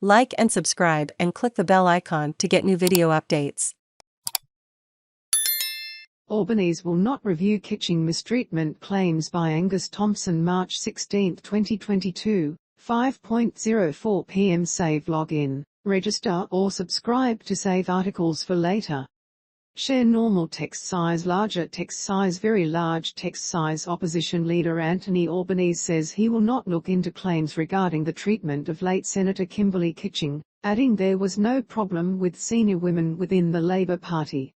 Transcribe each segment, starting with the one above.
Like and subscribe and click the bell icon to get new video updates. Albanese will not review kitching mistreatment claims by Angus Thompson. March 16, 2022, 5:04 p.m. Save login, register or subscribe to save articles for later. Share normal text size, larger text size, very large text size. Opposition leader Anthony Albanese says he will not look into claims regarding the treatment of late Senator Kimberley Kitching, adding there was no problem with senior women within the Labour Party.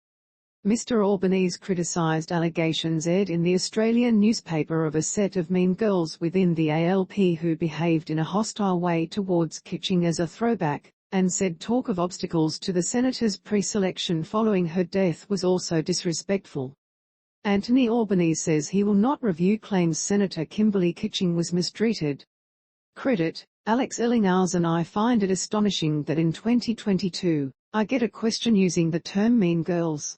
Mr Albanese criticised allegations aired in the Australian newspaper of a set of mean girls within the ALP who behaved in a hostile way towards Kitching as a throwback, and said talk of obstacles to the senator's pre-selection following her death was also disrespectful. Anthony Albanese says he will not review claims Senator Kimberley Kitching was mistreated. Credit, Alex Ellinghausen. I find it astonishing that in 2022, I get a question using the term mean girls.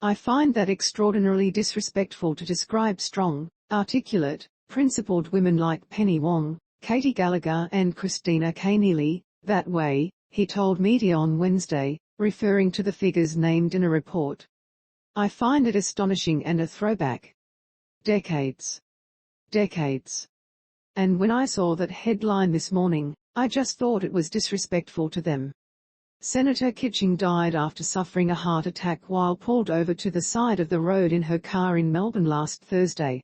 I find that extraordinarily disrespectful to describe strong, articulate, principled women like Penny Wong, Katie Gallagher and Christina K. Neely, that way, he told media on Wednesday, referring to the figures named in a report. I find it astonishing and a throwback. Decades. And when I saw that headline this morning, I just thought it was disrespectful to them. Senator Kitching died after suffering a heart attack while pulled over to the side of the road in her car in Melbourne last Thursday.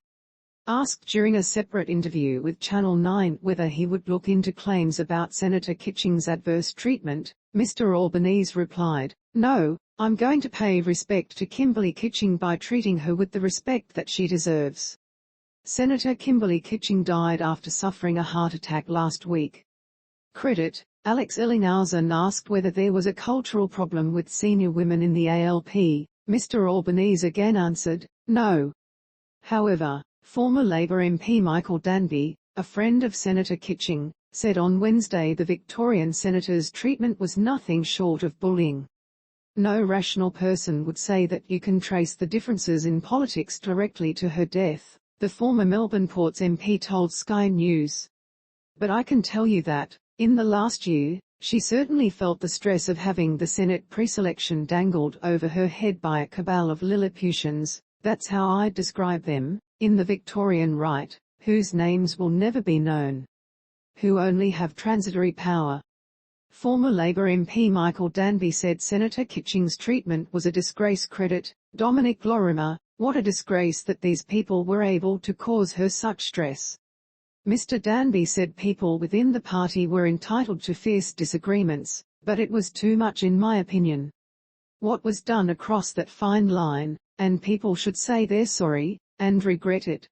Asked during a separate interview with Channel 9 whether he would look into claims about Senator Kitching's adverse treatment, Mr Albanese replied, "No, I'm going to pay respect to Kimberley Kitching by treating her with the respect that she deserves." Senator Kimberley Kitching died after suffering a heart attack last week. Credit, Alex Ellinghausen. Asked whether there was a cultural problem with senior women in the ALP, Mr Albanese again answered, "No." However, former Labour MP Michael Danby, a friend of Senator Kitching, said on Wednesday the Victorian senator's treatment was nothing short of bullying. No rational person would say that you can trace the differences in politics directly to her death, the former Melbourne Ports MP told Sky News. But I can tell you that, in the last year, she certainly felt the stress of having the Senate pre-selection dangled over her head by a cabal of Lilliputians, that's how I describe them, in the Victorian right, whose names will never be known. Who only have transitory power. Former Labour MP Michael Danby said Senator Kitching's treatment was a disgrace. Credit, Dominic Lorimer, what a disgrace that these people were able to cause her such stress. Mr Danby said people within the party were entitled to fierce disagreements, but it was too much in my opinion. What was done across that fine line, and people should say they're sorry, and regret it.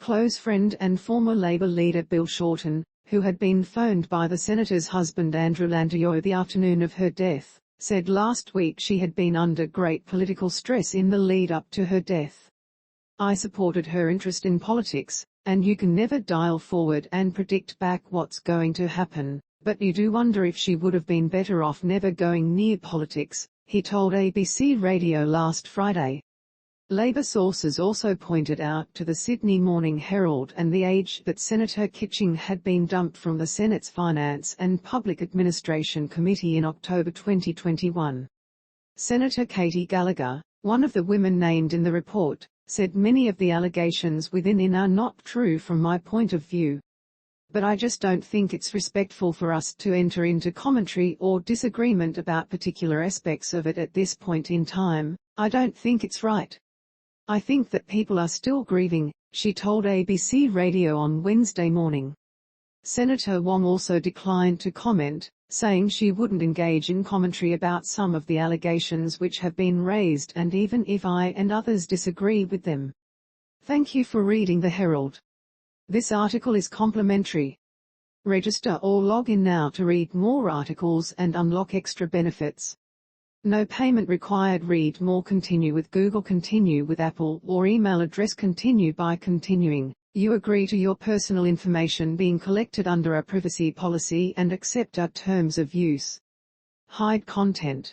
Close friend and former Labour leader Bill Shorten, who had been phoned by the senator's husband Andrew Landio the afternoon of her death, said last week she had been under great political stress in the lead-up to her death. I supported her interest in politics, and you can never dial forward and predict back what's going to happen, but you do wonder if she would have been better off never going near politics, he told ABC Radio last Friday. Labour sources also pointed out to the Sydney Morning Herald and The Age that Senator Kitching had been dumped from the Senate's Finance and Public Administration Committee in October 2021. Senator Katie Gallagher, one of the women named in the report, said many of the allegations within it are not true from my point of view. But I just don't think it's respectful for us to enter into commentary or disagreement about particular aspects of it at this point in time. I don't think it's right. I think that people are still grieving, she told ABC Radio on Wednesday morning. Senator Wong also declined to comment, saying she wouldn't engage in commentary about some of the allegations which have been raised and even if I and others disagree with them. Thank you for reading the Herald. This article is complimentary. Register or log in now to read more articles and unlock extra benefits. No payment required. Read more. Continue with Google, continue with Apple, or email address. Continue by continuing. You agree to your personal information being collected under our privacy policy and accept our terms of use. Hide content.